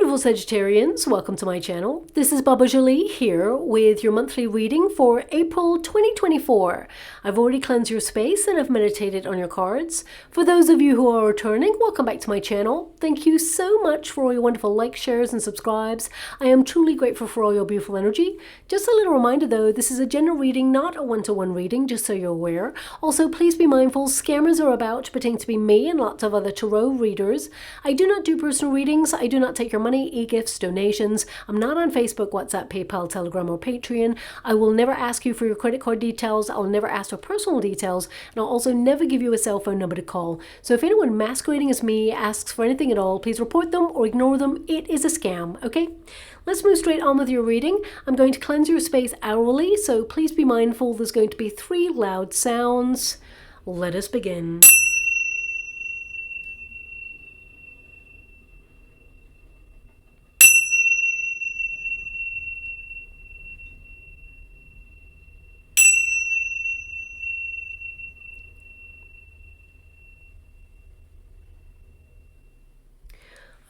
beautiful Sagittarians, welcome to my channel. This is Baba Jolie here with your monthly reading for April 2024. I've already cleansed your space and I've meditated on your cards. For those of you who are returning, welcome back to my channel. Thank you so much for all your wonderful likes, shares and subscribes. I am truly grateful for all your beautiful energy. Just a little reminder though, this is a general reading, not a one-to-one reading, just so you're aware. Also, please be mindful, scammers are about, pretending to be me and lots of other tarot readers. I do not do personal readings. I do not take your money, e-gifts, donations. I'm not on Facebook, WhatsApp, PayPal, Telegram, or Patreon. I will never ask you for your credit card details. I'll never ask for personal details. And I'll also never give you a cell phone number to call. So if anyone masquerading as me asks for anything at all, please report them or ignore them. It is a scam, okay? Let's move straight on with your reading. I'm going to cleanse your space hourly, so please be mindful. There's going to be 3 loud sounds. Let us begin.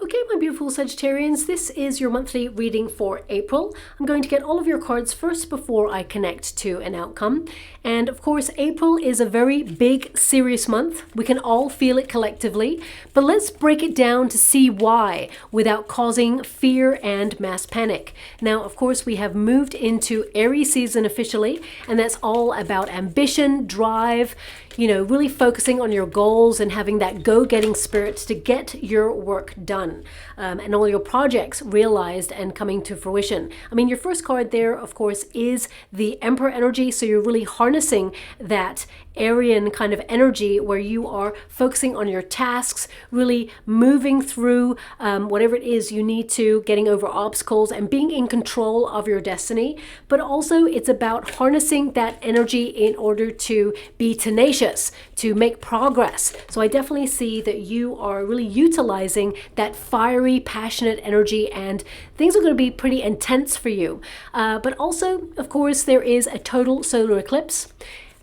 Okay, my beautiful Sagittarians, this is your monthly reading for April. I'm going to get all of your cards first before I connect to an outcome. And of course, April is a very big, serious month. We can all feel it collectively, but let's break it down to see why without causing fear and mass panic. Now, of course, we have moved into Aries season officially, and that's all about ambition, drive, you know, really focusing on your goals and having that go-getting spirit to get your work done and all your projects realized and coming to fruition. I mean, your first card there, of course, is the Emperor energy. So you're really harnessing that Aryan kind of energy where you are focusing on your tasks, really moving through whatever it is you need to, getting over obstacles and being in control of your destiny. But also it's about harnessing that energy in order to be tenacious, to make progress. So I definitely see that you are really utilizing that fiery, passionate energy, and things are going to be pretty intense for you. But also, of course, there is a total solar eclipse.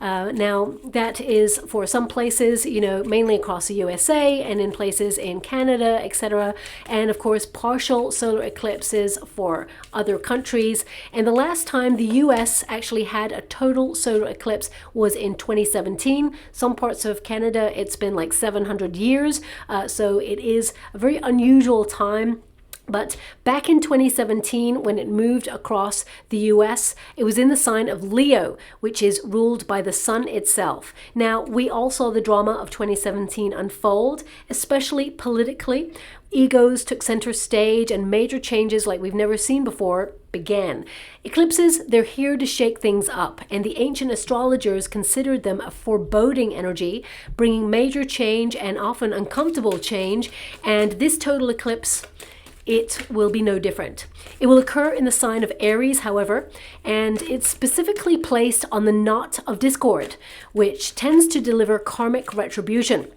Now, that is for some places, you know, mainly across the USA and in places in Canada, etc. And of course, partial solar eclipses for other countries. And the last time the US actually had a total solar eclipse was in 2017. Some parts of Canada, it's been like 700 years. So it is a very unusual time. But back in 2017, when it moved across the US, it was in the sign of Leo, which is ruled by the sun itself. Now, we all saw the drama of 2017 unfold, especially politically. Egos took center stage and major changes like we've never seen before began. Eclipses, they're here to shake things up, and the ancient astrologers considered them a foreboding energy, bringing major change and often uncomfortable change. And this total eclipse, it will be no different. It will occur in the sign of Aries, however, and it's specifically placed on the knot of discord, which tends to deliver karmic retribution.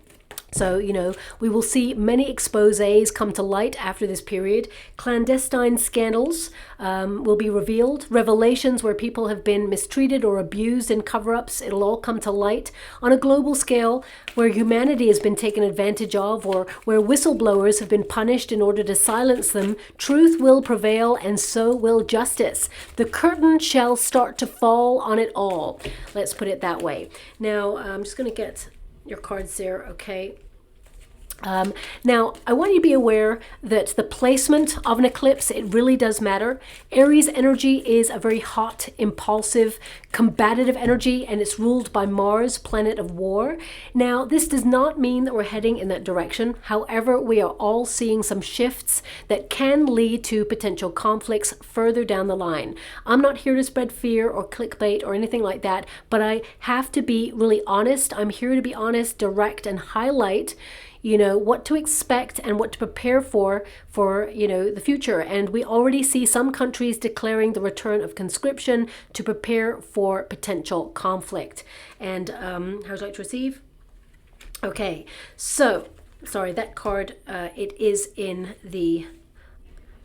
So, you know, we will see many exposés come to light after this period. Clandestine scandals will be revealed. Revelations where people have been mistreated or abused in cover-ups, it'll all come to light. On a global scale, where humanity has been taken advantage of or where whistleblowers have been punished in order to silence them, truth will prevail and so will justice. The curtain shall start to fall on it all. Let's put it that way. Now, I'm just going to get your cards there, okay? Now, I want you to be aware that the placement of an eclipse, it really does matter. Aries energy is a very hot, impulsive, combative energy, and it's ruled by Mars, planet of war. Now, this does not mean that we're heading in that direction. However, we are all seeing some shifts that can lead to potential conflicts further down the line. I'm not here to spread fear or clickbait or anything like that, but I have to be really honest. I'm here to be honest, direct, and highlight, you know, what to expect and what to prepare for, you know, the future. And we already see some countries declaring the return of conscription to prepare for potential conflict. And how would you like to receive? Okay, so, sorry, that card, it is in the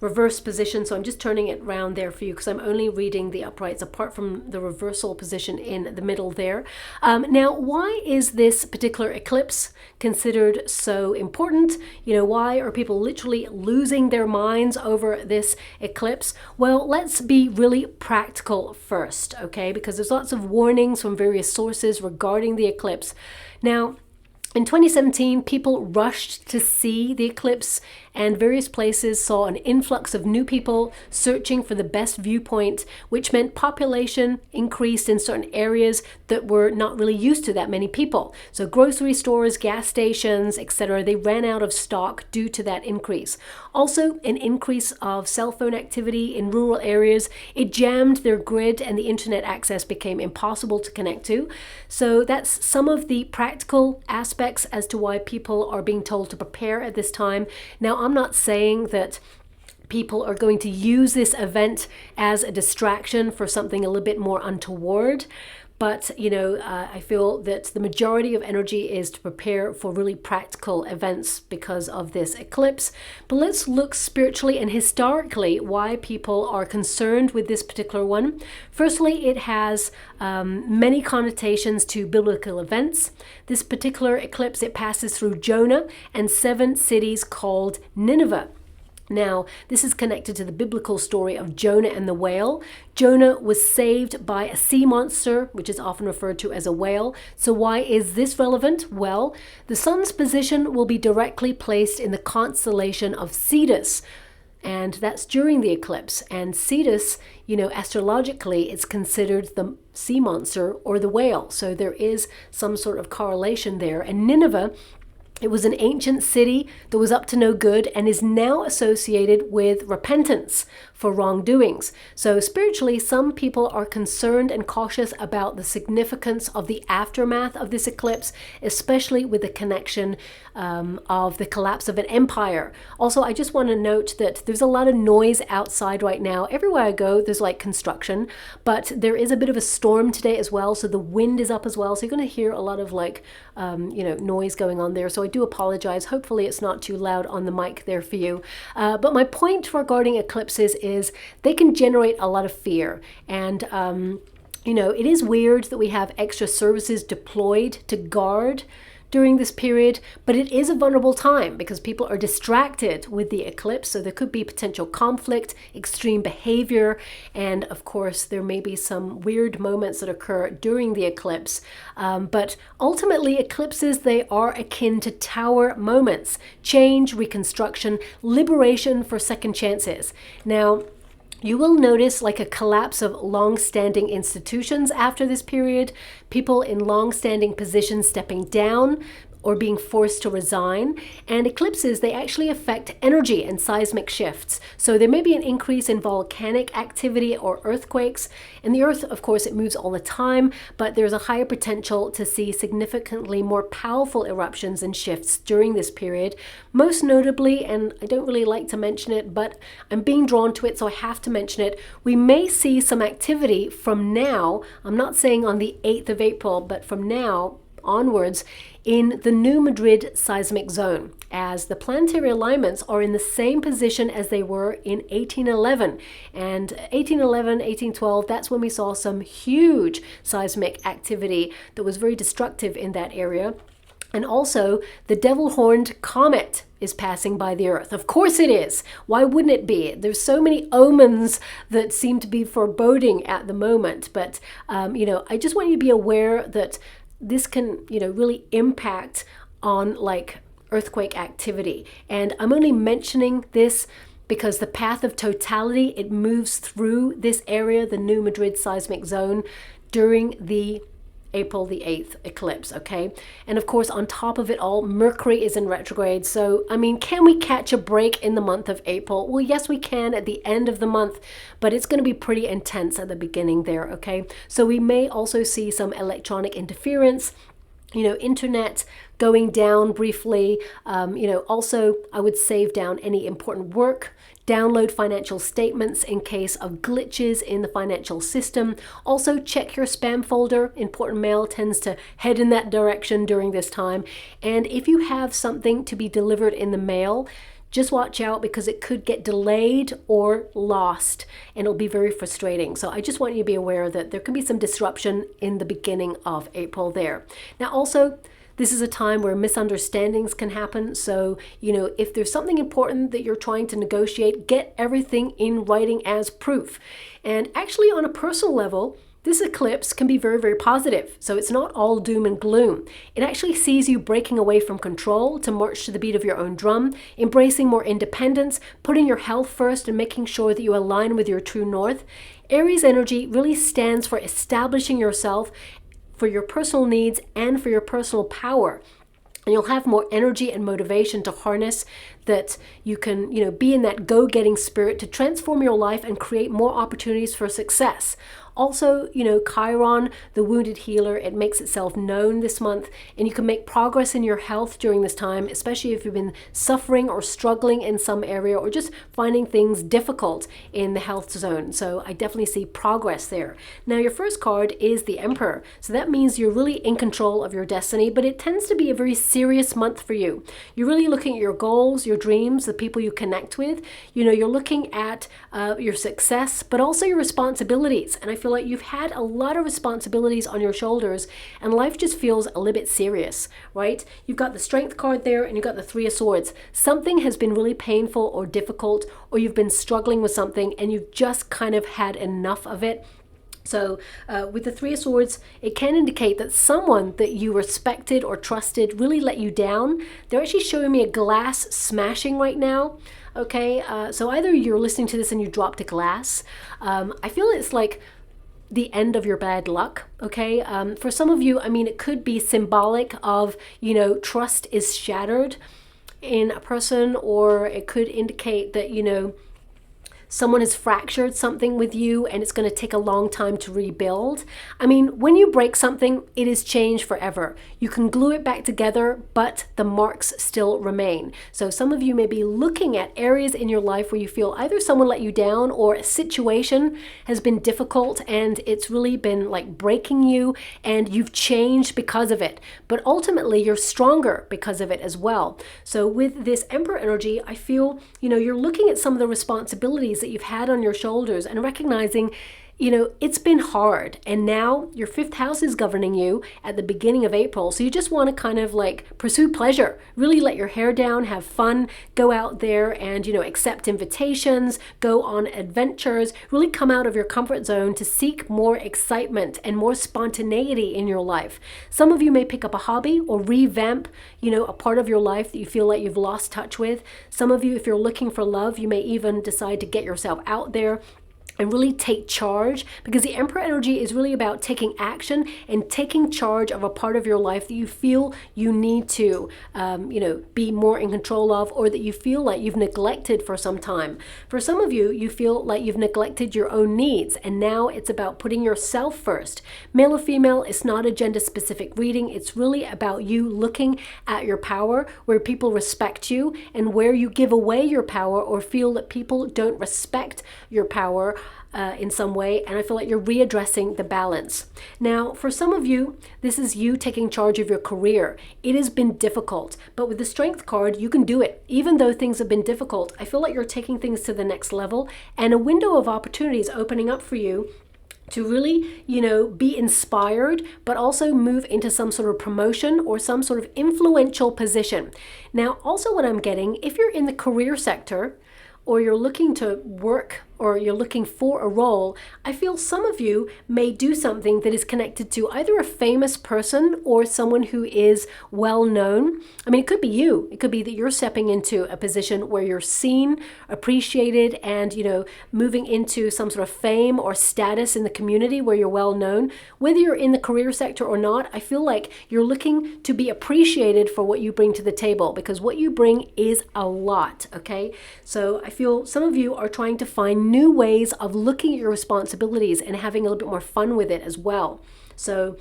reverse position. So I'm just turning it around there for you because I'm only reading the uprights apart from the reversal position in the middle there. Now, why is this particular eclipse considered so important? You know, why are people literally losing their minds over this eclipse? Well, let's be really practical first, okay? Because there's lots of warnings from various sources regarding the eclipse. Now, in 2017, people rushed to see the eclipse, and various places saw an influx of new people searching for the best viewpoint, which meant population increased in certain areas that were not really used to that many people. So grocery stores, gas stations, etc., they ran out of stock due to that increase. Also, an increase of cell phone activity in rural areas. It jammed their grid and the internet access became impossible to connect to. So that's some of the practical aspects as to why people are being told to prepare at this time. Now, I'm not saying that people are going to use this event as a distraction for something a little bit more untoward. But, you know, I feel that the majority of energy is to prepare for really practical events because of this eclipse. But let's look spiritually and historically why people are concerned with this particular one. Firstly, it has many connotations to biblical events. This particular eclipse, it passes through Jonah and 7 cities called Nineveh. Now, this is connected to the biblical story of Jonah and the whale. Jonah was saved by a sea monster, which is often referred to as a whale. So why is this relevant? Well, the sun's position will be directly placed in the constellation of Cetus, and that's during the eclipse. And Cetus, you know, astrologically, it's considered the sea monster or the whale. So there is some sort of correlation there. And Nineveh, it was an ancient city that was up to no good and is now associated with repentance for wrongdoings. So spiritually, some people are concerned and cautious about the significance of the aftermath of this eclipse, especially with the connection of the collapse of an empire. Also, I just want to note that there's a lot of noise outside right now. Everywhere I go, there's like construction, but there is a bit of a storm today as well. So the wind is up as well. So you're going to hear a lot of like, you know, noise going on there. So I do apologize. Hopefully it's not too loud on the mic there for you. But my point regarding eclipses is they can generate a lot of fear. And, you know, it is weird that we have extra services deployed to guard during this period, but it is a vulnerable time because people are distracted with the eclipse. So there could be potential conflict, extreme behavior, and of course there may be some weird moments that occur during the eclipse. But ultimately, eclipses, they are akin to tower moments: change, reconstruction, liberation for second chances. Now, you will notice like a collapse of long-standing institutions after this period, people in long-standing positions stepping down or being forced to resign. And eclipses, they actually affect energy and seismic shifts. So there may be an increase in volcanic activity or earthquakes. And the earth, of course, it moves all the time, but there's a higher potential to see significantly more powerful eruptions and shifts during this period. Most notably, and I don't really like to mention it, but I'm being drawn to it, so I have to mention it, we may see some activity from now, I'm not saying on the 8th of April, but from now onwards, in the New Madrid seismic zone, as the planetary alignments are in the same position as they were in 1811. And 1811, 1812, that's when we saw some huge seismic activity that was very destructive in that area. And also, the devil-horned comet is passing by the Earth. Of course it is. Why wouldn't it be? There's so many omens that seem to be foreboding at the moment. But, you know, I just want you to be aware that this can, you know, really impact on like earthquake activity. And I'm only mentioning this because the path of totality, it moves through this area, the New Madrid seismic zone, during the April the 8th eclipse, okay? And of course, on top of it all, Mercury is in retrograde. So, I mean, can we catch a break in the month of April? Well, yes, we can at the end of the month, but it's going to be pretty intense at the beginning there, okay? So we may also see some electronic interference, you know, internet going down briefly. You know, also, I would save down any important work. Download financial statements in case of glitches in the financial system. Also, check your spam folder. Important mail tends to head in that direction during this time. And if you have something to be delivered in the mail, just watch out because it could get delayed or lost, and it'll be very frustrating. So I just want you to be aware that there can be some disruption in the beginning of April there. Now also, this is a time where misunderstandings can happen. So, if there's something important that you're trying to negotiate, get everything in writing as proof. And actually, on a personal level, this eclipse can be very, very positive. So it's not all doom and gloom. It actually sees you breaking away from control to march to the beat of your own drum, embracing more independence, putting your health first, and making sure that you align with your true north. Aries energy really stands for establishing yourself for your personal needs and for your personal power. And you'll have more energy and motivation to harness that you can, be in that go-getting spirit to transform your life and create more opportunities for success. Also, Chiron, the wounded healer, it makes itself known this month, and you can make progress in your health during this time, especially if you've been suffering or struggling in some area or just finding things difficult in the health zone. So I definitely see progress there. Now, your first card is the Emperor. So that means you're really in control of your destiny, but it tends to be a very serious month for you. You're really looking at your goals, your dreams, the people you connect with. You're looking at your success, but also your responsibilities. And I feel like you've had a lot of responsibilities on your shoulders and life just feels a little bit serious, right? You've got the Strength card there and you've got the Three of Swords. Something has been really painful or difficult, or you've been struggling with something and you've just kind of had enough of it. So with the Three of Swords, it can indicate that someone that you respected or trusted really let you down. They're actually showing me a glass smashing right now. Okay, so either you're listening to this and you dropped a glass. I feel it's like the end of your bad luck. Okay, for some of you, it could be symbolic of, trust is shattered in a person, or it could indicate that, someone has fractured something with you and it's going to take a long time to rebuild. When you break something, it is changed forever. You can glue it back together, but the marks still remain. So some of you may be looking at areas in your life where you feel either someone let you down or a situation has been difficult and it's really been like breaking you and you've changed because of it. But ultimately, you're stronger because of it as well. So with this Emperor energy, I feel, you're looking at some of the responsibilities that you've had on your shoulders and recognizing, it's been hard. And now your fifth house is governing you at the beginning of April. So you just want to kind of like pursue pleasure, really let your hair down, have fun, go out there and, accept invitations, go on adventures, really come out of your comfort zone to seek more excitement and more spontaneity in your life. Some of you may pick up a hobby or revamp, a part of your life that you feel like you've lost touch with. Some of you, if you're looking for love, you may even decide to get yourself out there and really take charge, because the Emperor energy is really about taking action and taking charge of a part of your life that you feel you need to, be more in control of, or that you feel like you've neglected for some time. For some of you, you feel like you've neglected your own needs, and now it's about putting yourself first. Male or female, it's not a gender-specific reading. It's really about you looking at your power, where people respect you, and where you give away your power or feel that people don't respect your power in some way, and I feel like you're readdressing the balance. Now, for some of you, this is you taking charge of your career. It has been difficult, but with the Strength card, you can do it. Even though things have been difficult, I feel like you're taking things to the next level, and a window of opportunities opening up for you to really, be inspired, but also move into some sort of promotion or some sort of influential position. Now, also what I'm getting, if you're in the career sector, or you're looking to work, or you're looking for a role, I feel some of you may do something that is connected to either a famous person or someone who is well known. It could be you. It could be that you're stepping into a position where you're seen, appreciated, and, moving into some sort of fame or status in the community where you're well known. Whether you're in the career sector or not, I feel like you're looking to be appreciated for what you bring to the table, because what you bring is a lot, okay? So I feel some of you are trying to find new ways of looking at your responsibilities and having a little bit more fun with it as well. So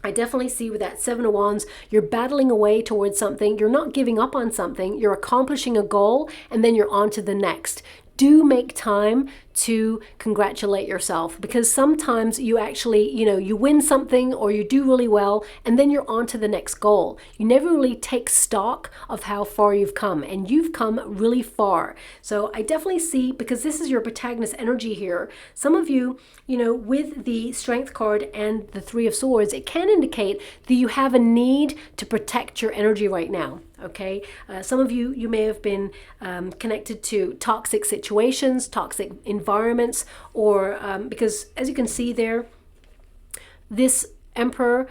I definitely see with that Seven of Wands, you're battling away towards something. You're not giving up on something. You're accomplishing a goal, and then you're on to the next. Do make time to congratulate yourself, because sometimes you actually, you win something or you do really well and then you're on to the next goal. You never really take stock of how far you've come, and you've come really far. So I definitely see, because this is your protagonist energy here, some of you, with the Strength card and the Three of Swords, it can indicate that you have a need to protect your energy right now. Okay, some of you may have been connected to toxic situations, toxic environments, or because as you can see there, this Emperor,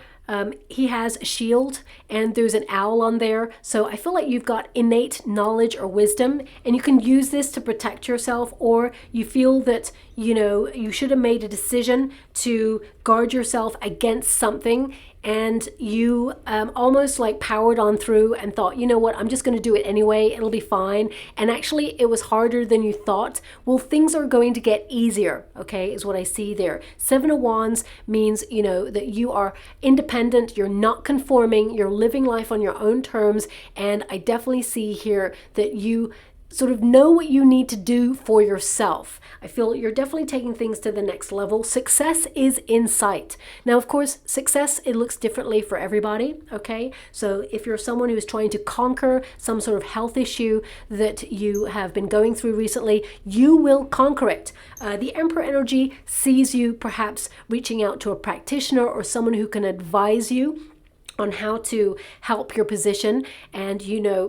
he has a shield and there's an owl on there. So I feel like you've got innate knowledge or wisdom, and you can use this to protect yourself, or you feel that, you should have made a decision to guard yourself against something, and you almost like powered on through and thought, you know what, I'm just going to do it anyway, it'll be fine. And actually it was harder than you thought. Well, things are going to get easier, okay, is what I see there. Seven of Wands means, that you are independent, you're not conforming, you're living life on your own terms. And I definitely see here that you sort of know what you need to do for yourself. I feel you're definitely taking things to the next level. Success is in sight. Now, of course, success, it looks differently for everybody, okay? So if you're someone who's trying to conquer some sort of health issue that you have been going through recently, you will conquer it. The Emperor energy sees you perhaps reaching out to a practitioner or someone who can advise you on how to help your position and,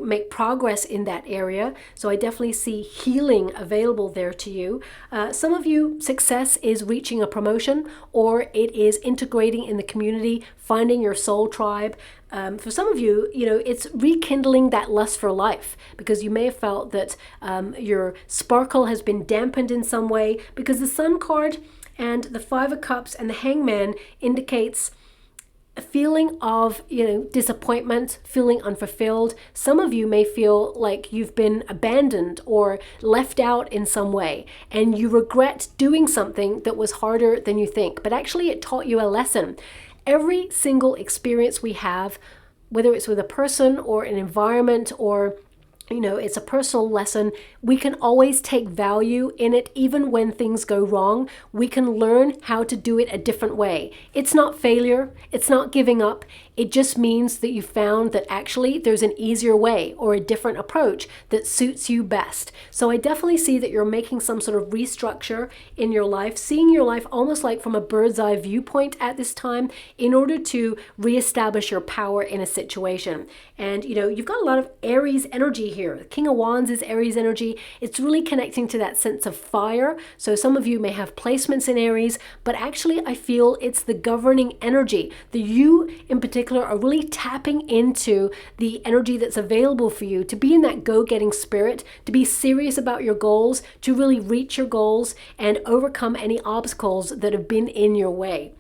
make progress in that area. So I definitely see healing available there to you. Some of you, success is reaching a promotion, or it is integrating in the community, finding your soul tribe. For some of you, it's rekindling that lust for life, because you may have felt that your sparkle has been dampened in some way, because the Sun card and the Five of Cups and the Hangman indicates a feeling of, disappointment, feeling unfulfilled. Some of you may feel like you've been abandoned or left out in some way, and you regret doing something that was harder than you think, but actually it taught you a lesson. Every single experience we have, whether it's with a person or an environment, or it's a personal lesson, we can always take value in it. Even when things go wrong, we can learn how to do it a different way. It's not failure. It's not giving up. It just means that you found that actually there's an easier way or a different approach that suits you best. So I definitely see that you're making some sort of restructure in your life, seeing your life almost like from a bird's eye viewpoint at this time, in order to reestablish your power in a situation. And you've got a lot of Aries energy here. The King of Wands is Aries energy. It's really connecting to that sense of fire. So some of you may have placements in Aries, but actually I feel it's the governing energy that you in particular are really tapping into, the energy that's available for you to be in that go-getting spirit, to be serious about your goals, to really reach your goals and overcome any obstacles that have been in your way.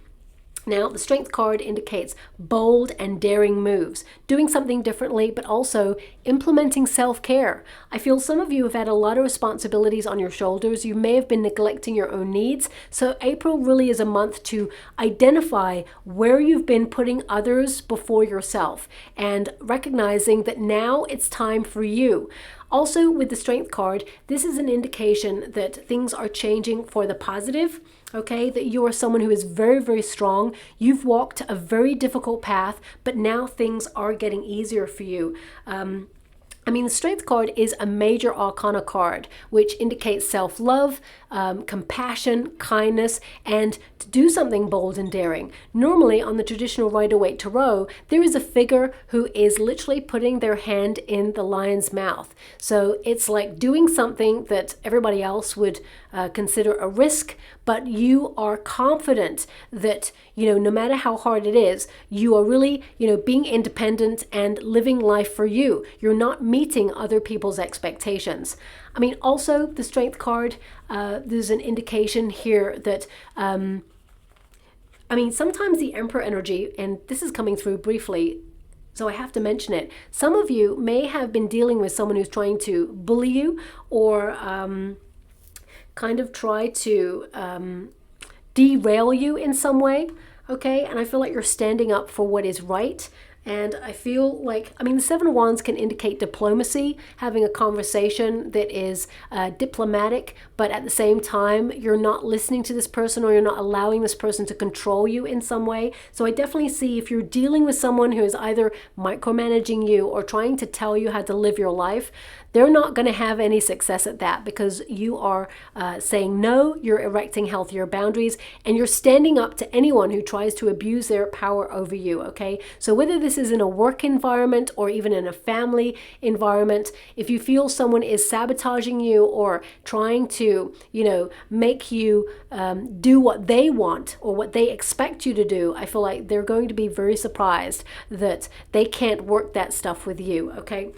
Now, the Strength card indicates bold and daring moves, doing something differently, but also implementing self-care. I feel some of you have had a lot of responsibilities on your shoulders. You may have been neglecting your own needs. So April really is a month to identify where you've been putting others before yourself, and recognizing that now it's time for you. Also, with the Strength card, this is an indication that things are changing for the positive. Okay, that you are someone who is very, very strong. You've walked a very difficult path, but now things are getting easier for you. The Strength card is a major arcana card, which indicates self-love, compassion, kindness, and to do something bold and daring. Normally on the traditional Rider-Waite Tarot, there is a figure who is literally putting their hand in the lion's mouth. So it's like doing something that everybody else would consider a risk, but you are confident that, no matter how hard it is, you are really, being independent and living life for you. You're not meeting other people's expectations. Also the Strength card, there's an indication here that, sometimes the Emperor energy, and this is coming through briefly, so I have to mention it. Some of you may have been dealing with someone who's trying to bully you, or kind of try to derail you in some way, okay? And I feel like you're standing up for what is right, And I feel like, I mean, the Seven of Wands can indicate diplomacy, having a conversation that is diplomatic, but at the same time, you're not listening to this person, or you're not allowing this person to control you in some way. So I definitely see, if you're dealing with someone who is either micromanaging you or trying to tell you how to live your life, they're not going to have any success at that, because you are saying no, you're erecting healthier boundaries, and you're standing up to anyone who tries to abuse their power over you, okay? So whether this is in a work environment or even in a family environment, if you feel someone is sabotaging you or trying to, you know, make you do what they want or what they expect you to do, I feel like they're going to be very surprised that they can't work that stuff with you, okay?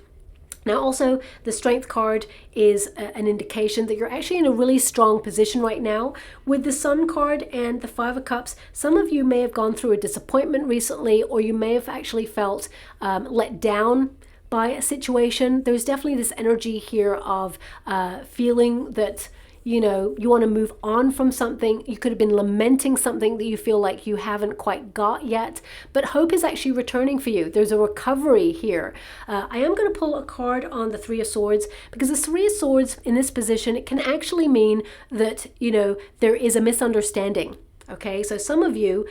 Now also, the Strength card is an indication that you're actually in a really strong position right now. With the Sun card and the Five of Cups, some of you may have gone through a disappointment recently, or you may have actually felt let down by a situation. There's definitely this energy here of feeling that, you know, you want to move on from something. You could have been lamenting something that you feel like you haven't quite got yet, but hope is actually returning for you. There's a recovery here. I am going to pull a card on the Three of Swords, because the Three of Swords in this position, it can actually mean that, you know, there is a misunderstanding. Okay, so some of you,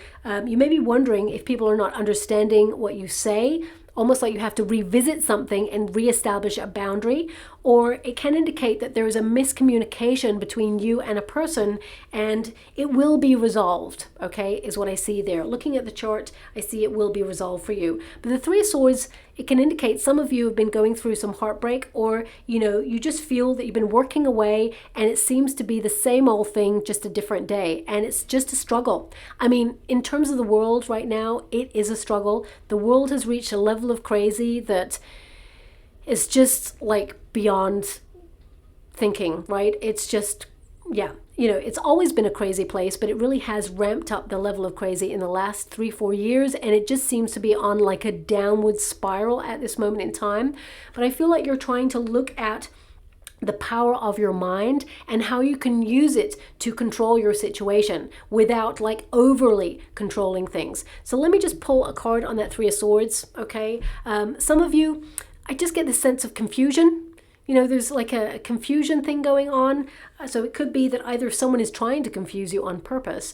you may be wondering if people are not understanding what you say, almost like you have to revisit something and reestablish a boundary, or it can indicate that there is a miscommunication between you and a person, and it will be resolved, okay, is what I see there. Looking at the chart, I see it will be resolved for you. But the Three of Swords, it can indicate some of you have been going through some heartbreak, or, you know, you just feel that you've been working away and it seems to be the same old thing, just a different day, and it's just a struggle. I mean, in terms of the world right now, it is a struggle. The world has reached a level of crazy that is just like beyond thinking, right? It's just, yeah, you know, it's always been a crazy place, but it really has ramped up the level of crazy in the last 3-4 years, and it just seems to be on like a downward spiral at this moment in time. But I feel like you're trying to look at the power of your mind and how you can use it to control your situation without like overly controlling things. So let me just pull a card on that Three of Swords, okay? Some of you, I just get this sense of confusion. You know, there's like a confusion thing going on. So it could be that either someone is trying to confuse you on purpose,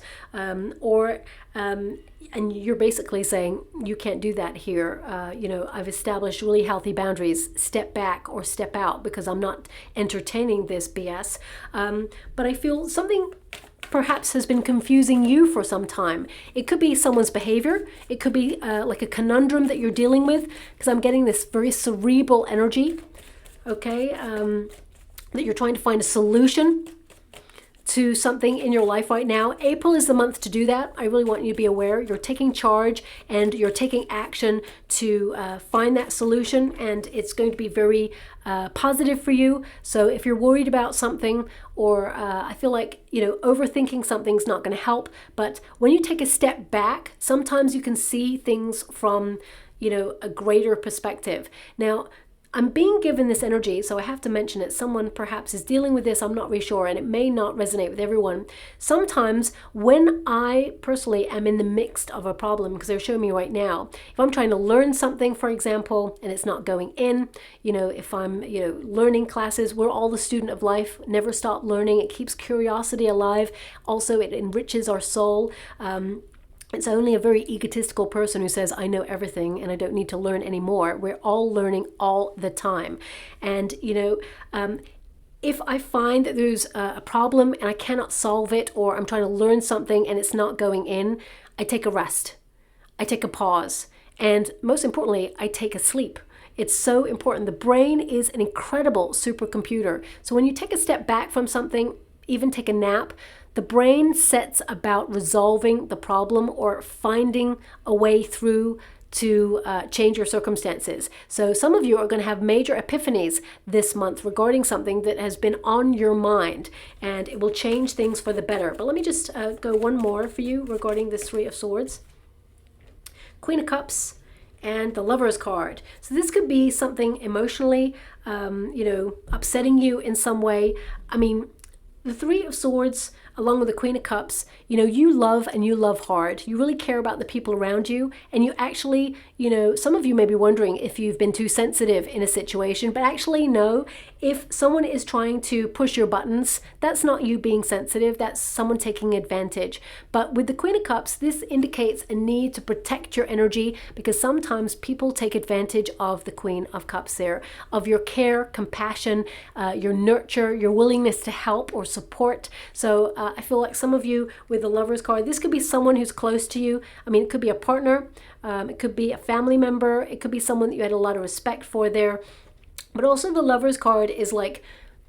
and you're basically saying, you can't do that here. You know, I've established really healthy boundaries. Step back or step out, because I'm not entertaining this BS. But I feel something perhaps has been confusing you for some time. It could be someone's behavior. It could be like a conundrum that you're dealing with, because I'm getting this very cerebral energy. Okay, that you're trying to find a solution to something in your life right now. April is the month to do that. I really want you to be aware. You're taking charge and you're taking action to find that solution, and it's going to be very positive for you. So if you're worried about something, or I feel like, you know, overthinking something's not going to help, but when you take a step back, sometimes you can see things from, you know, a greater perspective. Now, I'm being given this energy, so I have to mention it. Someone perhaps is dealing with this, I'm not really sure, and it may not resonate with everyone. Sometimes when I personally am in the midst of a problem, because they're showing me right now, if I'm trying to learn something, for example, and it's not going in, you know, if I'm, you know, learning classes, we're all the student of life, never stop learning. It keeps curiosity alive. Also, it enriches our soul. It's only a very egotistical person who says, I know everything and I don't need to learn anymore. We're all learning all the time. And, you know, if I find that there's a problem and I cannot solve it, or I'm trying to learn something and it's not going in, I take a rest. I take a pause. And most importantly, I take a sleep. It's so important. The brain is an incredible supercomputer. So when you take a step back from something, even take a nap, the brain sets about resolving the problem or finding a way through to change your circumstances. So some of you are going to have major epiphanies this month regarding something that has been on your mind, and it will change things for the better. But let me just go one more for you regarding this Three of Swords. Queen of Cups and the Lover's card. So this could be something emotionally, you know, upsetting you in some way. I mean, the Three of Swords, along with the Queen of Cups, you know, you love and you love hard. You really care about the people around you, and you actually, you know, some of you may be wondering if you've been too sensitive in a situation, but actually no. If someone is trying to push your buttons, that's not you being sensitive, that's someone taking advantage. But with the Queen of Cups, this indicates a need to protect your energy, because sometimes people take advantage of the Queen of Cups there, of your care, compassion, your nurture, your willingness to help or support. So I feel like some of you with the Lovers card, this could be someone who's close to you. I mean, it could be a partner, it could be a family member, it could be someone that you had a lot of respect for there. But also the Lovers card is like,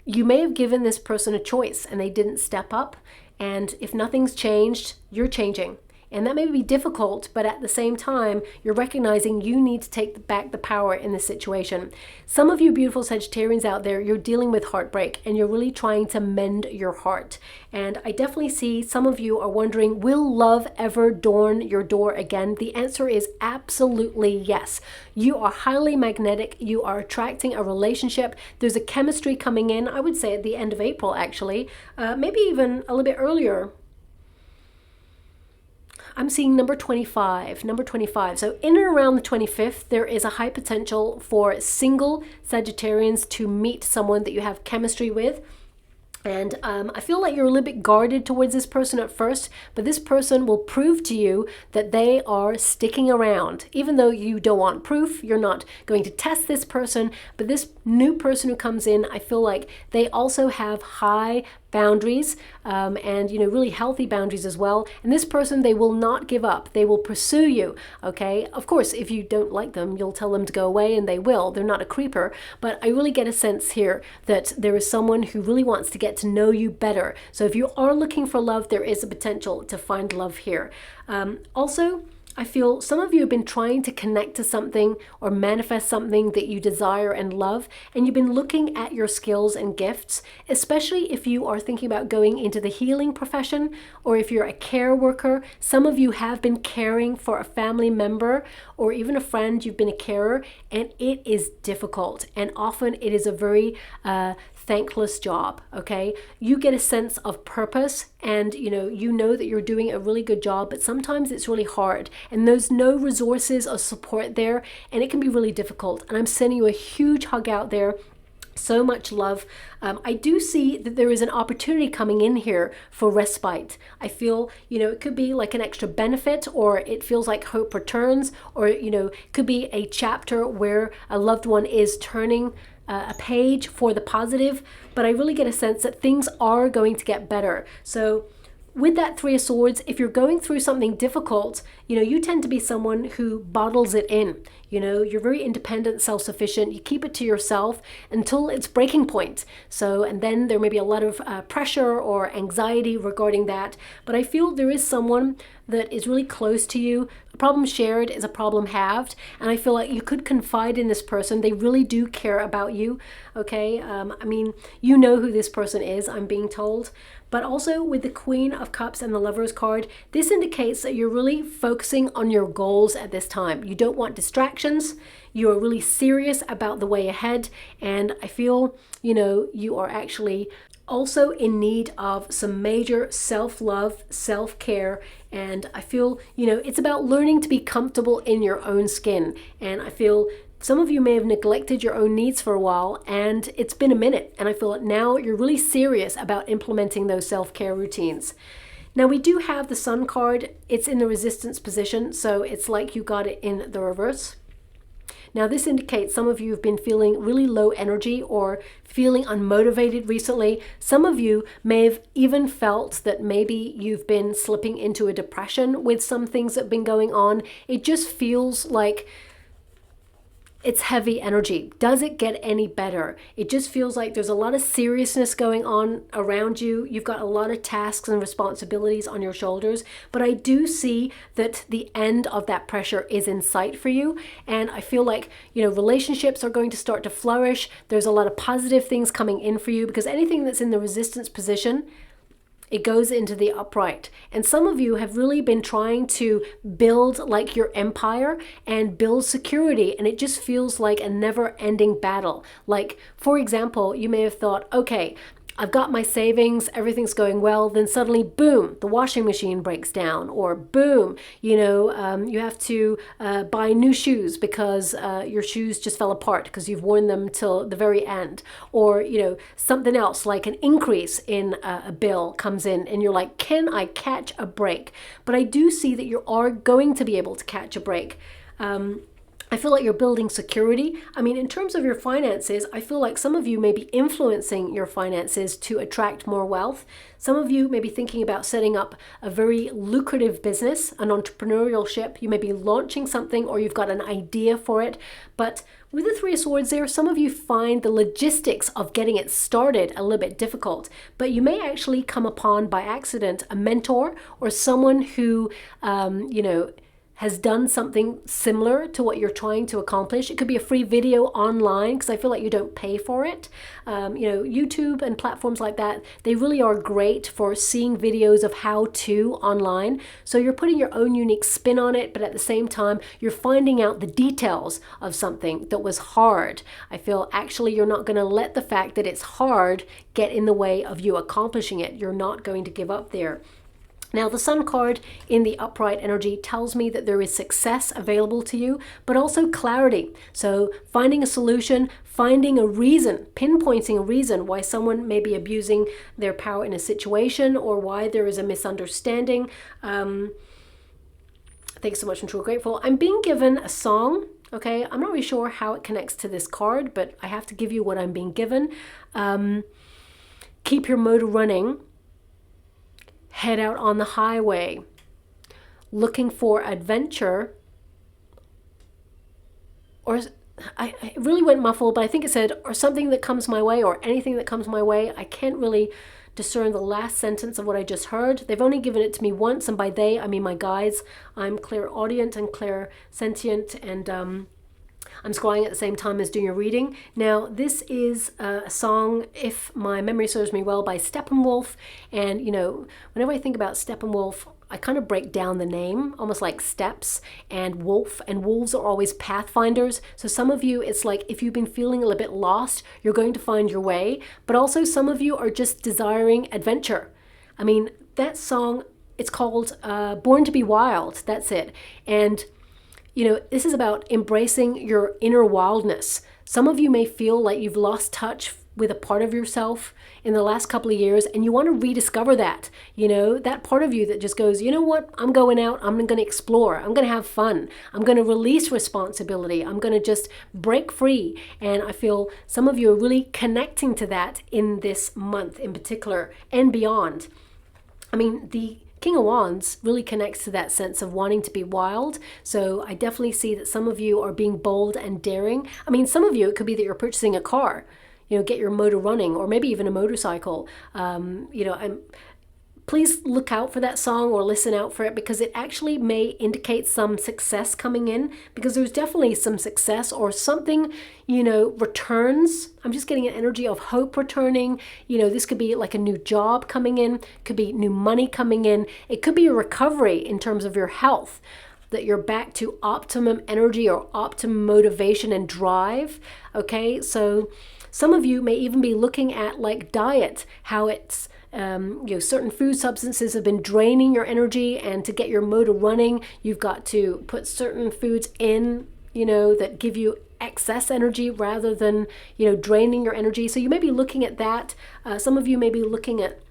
you may have given this person a choice and they didn't step up. And if nothing's changed, you're changing. And that may be difficult, but at the same time, you're recognizing you need to take back the power in this situation. Some of you beautiful Sagittarians out there, you're dealing with heartbreak and you're really trying to mend your heart. And I definitely see some of you are wondering, will love ever adorn your door again? The answer is absolutely yes. You are highly magnetic. You are attracting a relationship. There's a chemistry coming in, I would say at the end of April, actually, maybe even a little bit earlier. I'm seeing number 25. So in and around the 25th, there is a high potential for single Sagittarians to meet someone that you have chemistry with. And I feel like you're a little bit guarded towards this person at first, but this person will prove to you that they are sticking around. Even though you don't want proof, you're not going to test this person, but this new person who comes in, I feel like they also have high boundaries and, you know, really healthy boundaries as well. And this person, they will not give up. They will pursue you, okay? Of course, if you don't like them, you'll tell them to go away, and they will. They're not a creeper. But I really get a sense here that there is someone who really wants to get to know you better. So if you are looking for love, there is a potential to find love here. Also, I feel some of you have been trying to connect to something or manifest something that you desire and love, and you've been looking at your skills and gifts, especially if you are thinking about going into the healing profession, or if you're a care worker. Some of you have been caring for a family member or even a friend. You've been a carer, and it is difficult, and often it is a very thankless job, okay? You get a sense of purpose, and you know that you're doing a really good job, but sometimes it's really hard and there's no resources or support there, and it can be really difficult. And I'm sending you a huge hug out there. So much love. I do see that there is an opportunity coming in here for respite. I feel, it could be like an extra benefit, or it feels like hope returns, or, it could be a chapter where a loved one is turning a page for the positive. But I really get a sense that things are going to get better. So with that Three of Swords, if you're going through something difficult, you tend to be someone who bottles it in. You're very independent, self-sufficient. You keep it to yourself until it's breaking point. So, and then there may be a lot of pressure or anxiety regarding that. But I feel there is someone that is really close to you. A problem shared is a problem halved. And I feel like you could confide in this person. They really do care about you. Okay. You know who this person is, I'm being told. But also with the Queen of Cups and the Lovers card, this indicates that you're really focusing on your goals at this time. You don't want distractions. You are really serious about the way ahead. And I feel, you are actually also in need of some major self-love, self-care. And I feel, it's about learning to be comfortable in your own skin. And I feel some of you may have neglected your own needs for a while, and it's been a minute. And I feel that now you're really serious about implementing those self-care routines. Now we do have the Sun card. It's in the resistance position, so it's like you got it in the reverse. Now this indicates some of you have been feeling really low energy or feeling unmotivated recently. Some of you may have even felt that maybe you've been slipping into a depression with some things that have been going on. It just feels like it's heavy energy. Does it get any better? It just feels like there's a lot of seriousness going on around you. You've got a lot of tasks and responsibilities on your shoulders, but I do see that the end of that pressure is in sight for you. And I feel like, relationships are going to start to flourish. There's a lot of positive things coming in for you, because anything that's in the resistance position, it goes into the upright. And some of you have really been trying to build like your empire and build security, and it just feels like a never-ending battle. Like, for example, you may have thought, okay, I've got my savings, everything's going well, then suddenly, boom, the washing machine breaks down, or boom, you have to buy new shoes because your shoes just fell apart because you've worn them till the very end, or, something else like an increase in a bill comes in and you're like, can I catch a break? But I do see that you are going to be able to catch a break. I feel like you're building security. I mean, in terms of your finances, I feel like some of you may be influencing your finances to attract more wealth. Some of you may be thinking about setting up a very lucrative business, an entrepreneurship. You may be launching something, or you've got an idea for it. But with the Three of Swords there, some of you find the logistics of getting it started a little bit difficult. But you may actually come upon by accident a mentor or someone who, has done something similar to what you're trying to accomplish. It could be a free video online, because I feel like you don't pay for it. YouTube and platforms like that, they really are great for seeing videos of how-to online. So you're putting your own unique spin on it, but at the same time, you're finding out the details of something that was hard. I feel actually you're not going to let the fact that it's hard get in the way of you accomplishing it. You're not going to give up there. Now, the Sun card in the upright energy tells me that there is success available to you, but also clarity. So finding a solution, finding a reason, pinpointing a reason why someone may be abusing their power in a situation, or why there is a misunderstanding. Thanks so much, I'm truly grateful. I'm being given a song. Okay, I'm not really sure how it connects to this card, but I have to give you what I'm being given. Keep your motor running. Head out on the highway, looking for adventure, or I really went muffled, but I think it said, or something that comes my way, or anything that comes my way. I can't really discern the last sentence of what I just heard. They've only given it to me once, and by they, I mean my guides. I'm clairaudient and clairsentient, and I'm scrolling at the same time as doing a reading. Now, this is a song, if my memory serves me well, by Steppenwolf. And, whenever I think about Steppenwolf, I kind of break down the name, almost like steps and wolf. And wolves are always pathfinders. So some of you, it's like if you've been feeling a little bit lost, you're going to find your way. But also some of you are just desiring adventure. I mean, that song, it's called Born to be Wild. That's it. And this is about embracing your inner wildness. Some of you may feel like you've lost touch with a part of yourself in the last couple of years, and you want to rediscover that. That part of you that just goes, you know what, I'm going out, I'm going to explore, I'm going to have fun, I'm going to release responsibility, I'm going to just break free. And I feel some of you are really connecting to that in this month in particular and beyond. I mean, the King of Wands really connects to that sense of wanting to be wild. So I definitely see that some of you are being bold and daring. I mean, some of you, it could be that you're purchasing a car, get your motor running, or maybe even a motorcycle. Please look out for that song or listen out for it, because it actually may indicate some success coming in, because there's definitely some success or something, returns. I'm just getting an energy of hope returning. This could be like a new job coming in, could be new money coming in. It could be a recovery in terms of your health, that you're back to optimum energy or optimum motivation and drive. Okay, so some of you may even be looking at like diet, how it's certain food substances have been draining your energy, and to get your motor running, you've got to put certain foods in, that give you excess energy rather than, draining your energy. So you may be looking at that. Some of you may be looking at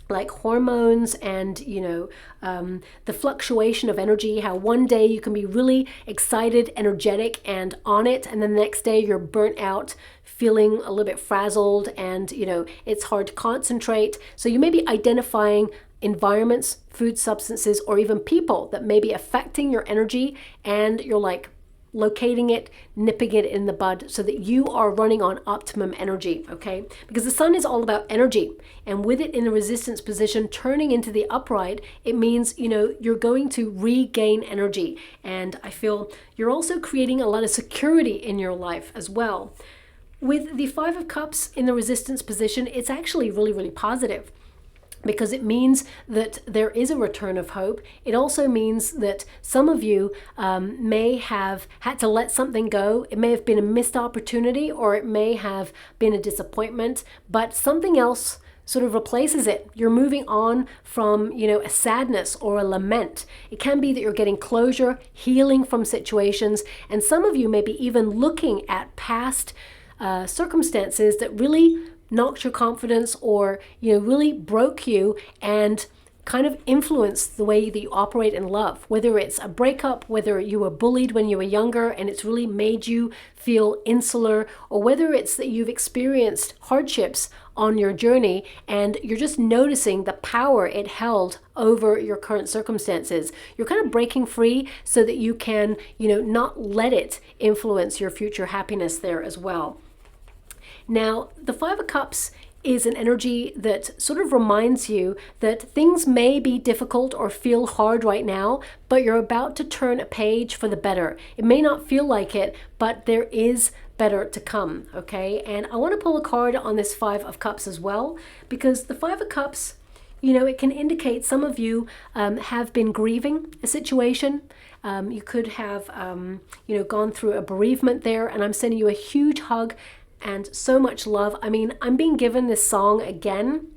like hormones and, the fluctuation of energy, how one day you can be really excited, energetic, and on it, and then the next day you're burnt out, feeling a little bit frazzled, and, it's hard to concentrate. So you may be identifying environments, food substances, or even people that may be affecting your energy, and you're like locating it, nipping it in the bud, so that you are running on optimum energy. Okay, because the sun is all about energy, and with it in the resistance position turning into the upright, it means you're going to regain energy. And I feel you're also creating a lot of security in your life as well. With the Five of Cups in the resistance position, it's actually really, really positive, because it means that there is a return of hope. It also means that some of you may have had to let something go. It may have been a missed opportunity, or it may have been a disappointment, but something else sort of replaces it. You're moving on from, a sadness or a lament. It can be that you're getting closure, healing from situations, and some of you may be even looking at past circumstances that really knocked your confidence or, really broke you and kind of influence the way that you operate in love, whether it's a breakup, whether you were bullied when you were younger and it's really made you feel insular, or whether it's that you've experienced hardships on your journey and you're just noticing the power it held over your current circumstances. You're kind of breaking free so that you can, not let it influence your future happiness there as well. Now, the Five of Cups is an energy that sort of reminds you that things may be difficult or feel hard right now, but you're about to turn a page for the better. It may not feel like it, but there is better to come, okay? And I want to pull a card on this Five of Cups as well, because the Five of Cups, it can indicate some of you have been grieving a situation. You could have, gone through a bereavement there, and I'm sending you a huge hug and so much love. I mean, I'm being given this song again.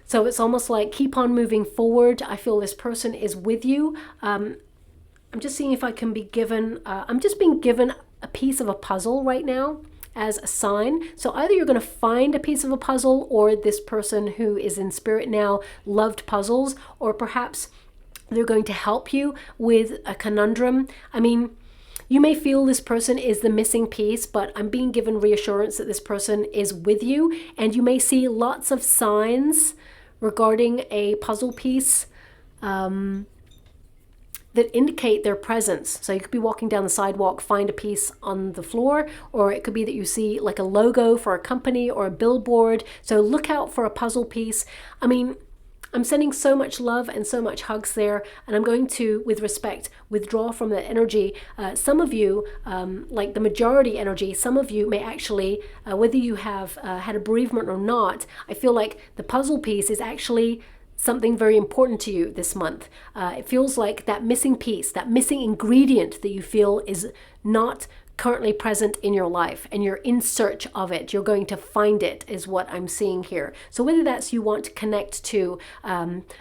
So it's almost like keep on moving forward. I feel this person is with you. I'm just seeing if I can be given, I'm just being given a piece of a puzzle right now as a sign. So either you're going to find a piece of a puzzle, or this person who is in spirit now loved puzzles, or perhaps they're going to help you with a conundrum. I mean, you may feel this person is the missing piece, but I'm being given reassurance that this person is with you, and you may see lots of signs regarding a puzzle piece that indicate their presence. So you could be walking down the sidewalk, find a piece on the floor, or it could be that you see like a logo for a company or a billboard. So look out for a puzzle piece. I mean, I'm sending so much love and so much hugs there, and I'm going to, with respect, withdraw from that energy. Some of you, like the majority energy, some of you may actually, whether you have had a bereavement or not, I feel like the puzzle piece is actually something very important to you this month. It feels like that missing piece, that missing ingredient that you feel is not currently present in your life, and you're in search of it. You're going to find it, is what I'm seeing here. So whether that's you want to connect to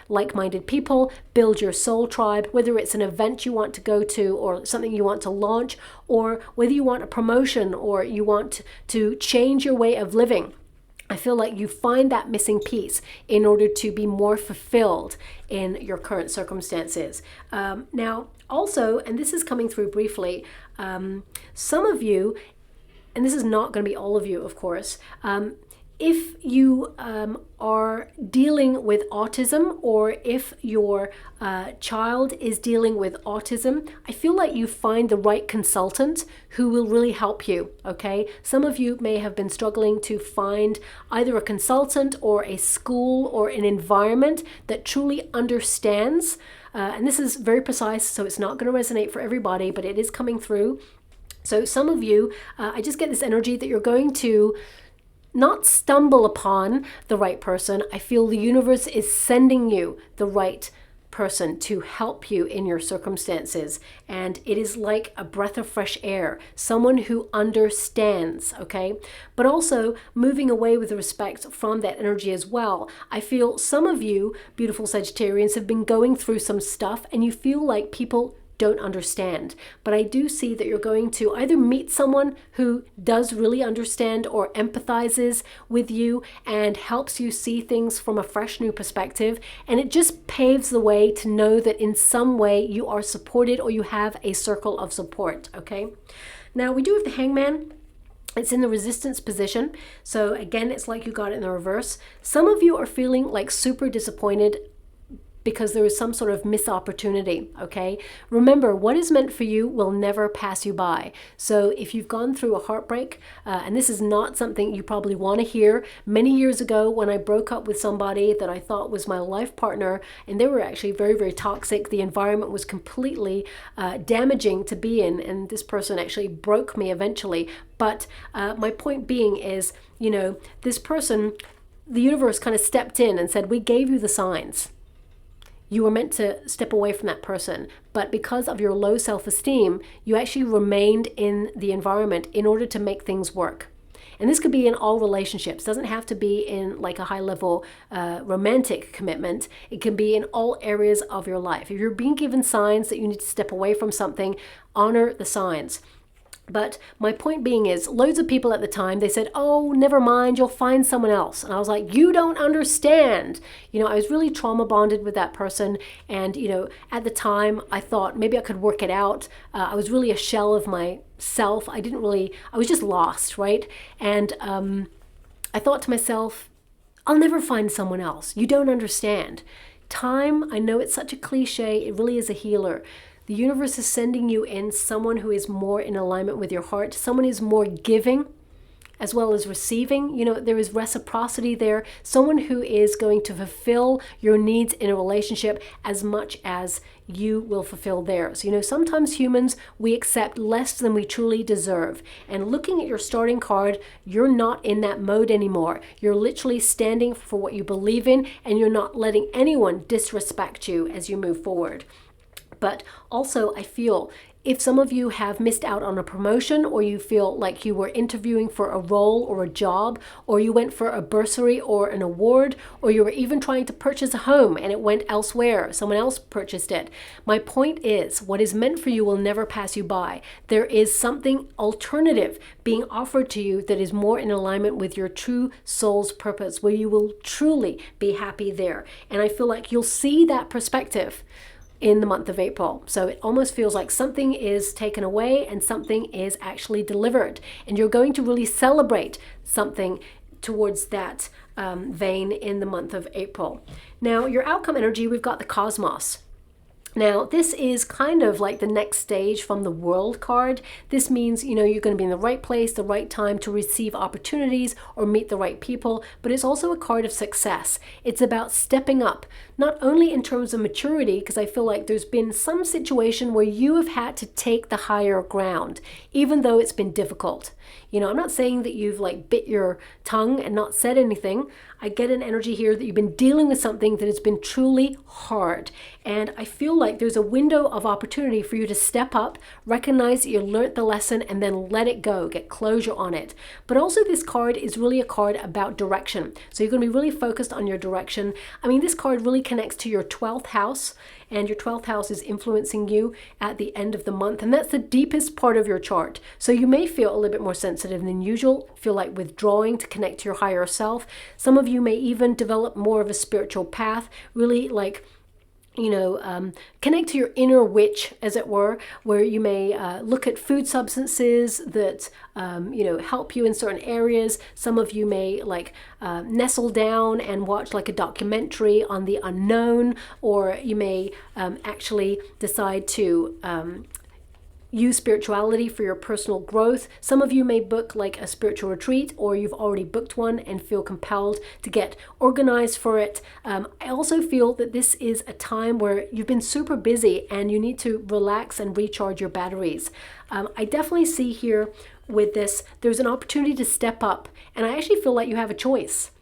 like-minded people, build your soul tribe, whether it's an event you want to go to or something you want to launch, or whether you want a promotion or you want to change your way of living, I feel like you find that missing piece in order to be more fulfilled in your current circumstances. Now, also, and this is coming through briefly, some of you, and this is not going to be all of you, of course, if you are dealing with autism, or if your child is dealing with autism, I feel like you find the right consultant who will really help you, okay? Some of you may have been struggling to find either a consultant or a school or an environment that truly understands. And this is very precise, so it's not going to resonate for everybody, but it is coming through. So some of you, I just get this energy that you're going to not stumble upon the right person. I feel the universe is sending you the right person to help you in your circumstances, and it is like a breath of fresh air, someone who understands, okay? But also moving away with respect from that energy as well. I feel some of you, beautiful Sagittarians, have been going through some stuff and you feel like people don't understand. But I do see that you're going to either meet someone who does really understand or empathizes with you and helps you see things from a fresh new perspective. And it just paves the way to know that in some way you are supported or you have a circle of support, okay? Now we do have the Hangman. It's in the resistance position. So again, it's like you got it in the reverse. Some of you are feeling like super disappointed because there is some sort of missed opportunity, okay? Remember, what is meant for you will never pass you by. So if you've gone through a heartbreak, and this is not something you probably want to hear, many years ago when I broke up with somebody that I thought was my life partner, and they were actually very, very toxic, the environment was completely damaging to be in, and this person actually broke me eventually. But my point being is, you know, this person, the universe kind of stepped in and said, we gave you the signs. You were meant to step away from that person, but because of your low self-esteem, you actually remained in the environment in order to make things work. And this could be in all relationships. It doesn't have to be in like a high level romantic commitment. It can be in all areas of your life. If you're being given signs that you need to step away from something, honor the signs. But my point being is, loads of people at the time, they said, oh, never mind, you'll find someone else. And I was like, you don't understand. I was really trauma bonded with that person. And, at the time, I thought maybe I could work it out. I was really a shell of myself. I was just lost, right? And I thought to myself, I'll never find someone else. You don't understand. Time, I know it's such a cliche, it really is a healer. The universe is sending you in someone who is more in alignment with your heart, someone who's more giving as well as receiving. There is reciprocity there, someone who is going to fulfill your needs in a relationship as much as you will fulfill theirs. Sometimes humans, we accept less than we truly deserve. And looking at your starting card, you're not in that mode anymore. You're literally standing for what you believe in, and you're not letting anyone disrespect you as you move forward. But also, I feel if some of you have missed out on a promotion, or you feel like you were interviewing for a role or a job, or you went for a bursary or an award, or you were even trying to purchase a home and it went elsewhere, someone else purchased it. My point is, what is meant for you will never pass you by. There is something alternative being offered to you that is more in alignment with your true soul's purpose, where you will truly be happy there. And I feel like you'll see that perspective in the month of April. So it almost feels like something is taken away and something is actually delivered. And you're going to really celebrate something towards that vein in the month of April. Now, your outcome energy, we've got the cosmos. Now, this is kind of like the next stage from the World card. This means, you're going to be in the right place, the right time to receive opportunities or meet the right people, but it's also a card of success. It's about stepping up, not only in terms of maturity, because I feel like there's been some situation where you have had to take the higher ground, even though it's been difficult. I'm not saying that you've bit your tongue and not said anything. I get an energy here that you've been dealing with something that has been truly hard. And I feel like there's a window of opportunity for you to step up, recognize that you learned the lesson, and then let it go, get closure on it. But also this card is really a card about direction. So you're going to be really focused on your direction. This card really connects to your 12th house, and your 12th house is influencing you at the end of the month. And that's the deepest part of your chart. So you may feel a little bit more sensitive than usual, feel like withdrawing to connect to your higher self. Some of you may even develop more of a spiritual path, really connect to your inner witch, as it were, where you may look at food substances that, help you in certain areas. Some of you may nestle down and watch a documentary on the unknown, or you may actually decide to use spirituality for your personal growth. Some of you may book a spiritual retreat, or you've already booked one and feel compelled to get organized for it. I also feel that this is a time where you've been super busy and you need to relax and recharge your batteries. I definitely see here with this, there's an opportunity to step up, and I actually feel like you have a choice.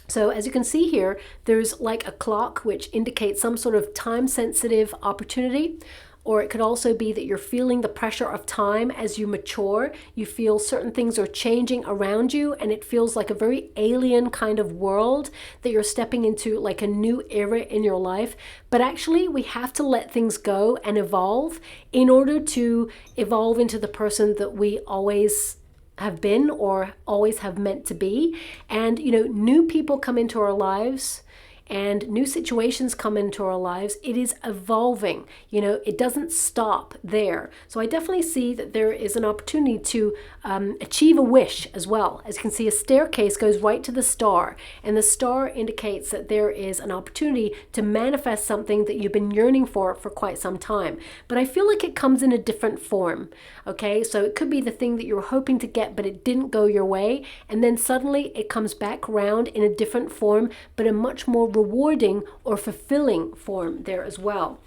So as you can see here, there's a clock which indicates some sort of time-sensitive opportunity. Or it could also be that you're feeling the pressure of time as you mature. You feel certain things are changing around you, and it feels like a very alien kind of world that you're stepping into, a new era in your life. But actually, we have to let things go and evolve in order to evolve into the person that we always have been or always have meant to be. And, new people come into our lives, and new situations come into our lives. It is evolving, it doesn't stop there. So I definitely see that there is an opportunity to achieve a wish as well. As you can see, a staircase goes right to the star, and the star indicates that there is an opportunity to manifest something that you've been yearning for quite some time. But I feel like it comes in a different form, okay? So it could be the thing that you were hoping to get, but it didn't go your way, and then suddenly it comes back around in a different form, but a much more rewarding or fulfilling form there as well.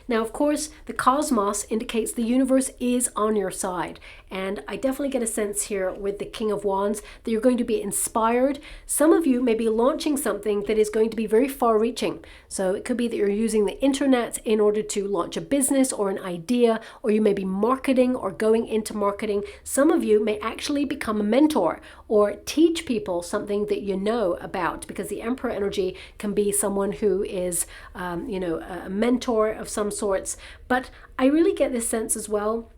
Now, of course, the cosmos indicates the universe is on your side. And I definitely get a sense here with the King of Wands that you're going to be inspired. Some of you may be launching something that is going to be very far reaching. So it could be that you're using the internet in order to launch a business or an idea, or you may be marketing or going into marketing. Some of you may actually become a mentor or teach people something that you know about, because the Emperor energy can be someone who is, a mentor of some sorts. But I really get this sense as well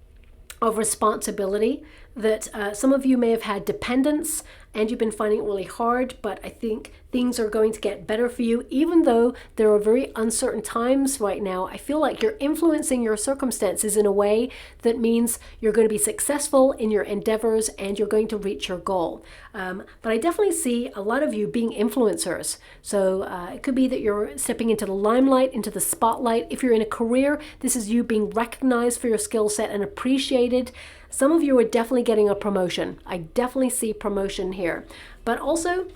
of responsibility, that some of you may have had dependence and you've been finding it really hard, but I think things are going to get better for you. Even though there are very uncertain times right now, I feel like you're influencing your circumstances in a way that means you're going to be successful in your endeavors and you're going to reach your goal. But I definitely see a lot of you being influencers. So it could be that you're stepping into the limelight, into the spotlight. If you're in a career, this is you being recognized for your skill set and appreciated. Some of you are definitely getting a promotion. I definitely see promotion here. But also,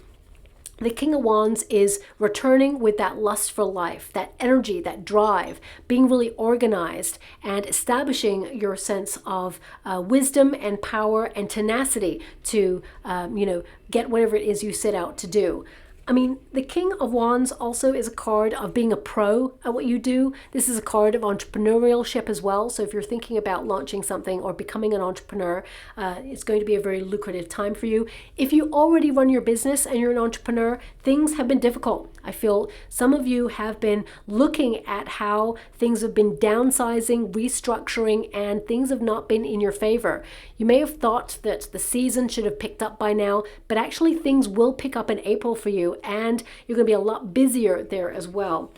the King of Wands is returning with that lust for life, that energy, that drive, being really organized and establishing your sense of wisdom and power and tenacity to, get whatever it is you set out to do. I mean, the King of Wands also is a card of being a pro at what you do. This is a card of entrepreneurship as well. So if you're thinking about launching something or becoming an entrepreneur, it's going to be a very lucrative time for you. If you already run your business and you're an entrepreneur, things have been difficult. I feel some of you have been looking at how things have been downsizing, restructuring, and things have not been in your favor. You may have thought that the season should have picked up by now, but actually things will pick up in April for you, and you're going to be a lot busier there as well.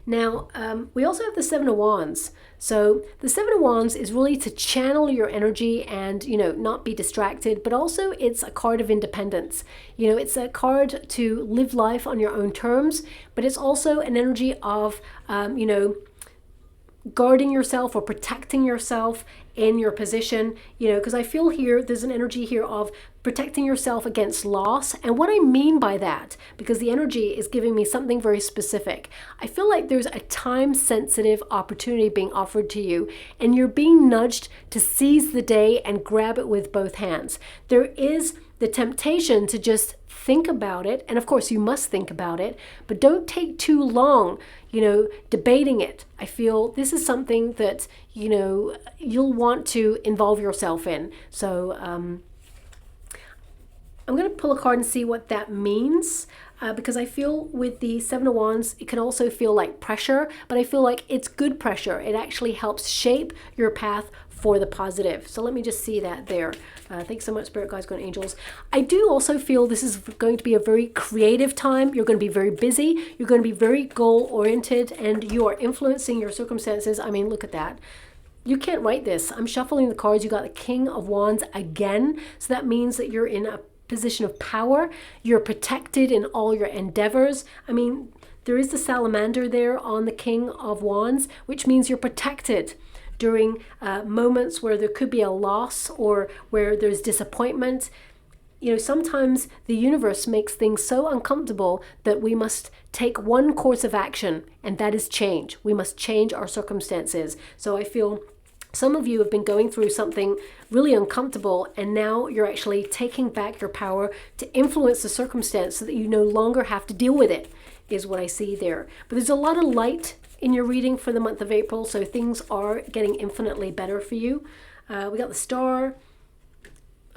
Now, we also have the Seven of Wands. So the Seven of Wands is really to channel your energy and, not be distracted, but also it's a card of independence. It's a card to live life on your own terms, but it's also an energy of, guarding yourself or protecting yourself in your position, because I feel here there's an energy here of protecting yourself against loss. And what I mean by that, because the energy is giving me something very specific, I feel like there's a time-sensitive opportunity being offered to you, and you're being nudged to seize the day and grab it with both hands. There is the temptation to just think about it, and of course you must think about it, but don't take too long, debating it. I feel this is something that, you'll want to involve yourself in. So I'm going to pull a card and see what that means, because I feel with the Seven of Wands, it can also feel like pressure, but I feel like it's good pressure. It actually helps shape your path for the positive. So let me just see that there. Thanks so much, Spirit Guides, Guardian Angels. I do also feel this is going to be a very creative time. You're going to be very busy. You're going to be very goal-oriented, and you are influencing your circumstances. I mean, look at that. You can't write this. I'm shuffling the cards. You got the King of Wands again. So that means that you're in a position of power. You're protected in all your endeavors. I mean, there is the salamander there on the King of Wands, which means you're protected during moments where there could be a loss or where there's disappointment. Sometimes the universe makes things so uncomfortable that we must take one course of action, and that is change. We must change our circumstances. So I feel some of you have been going through something really uncomfortable, and now you're actually taking back your power to influence the circumstance so that you no longer have to deal with it, is what I see there. But there's a lot of light in your reading for the month of April, so things are getting infinitely better for you. We got the Star.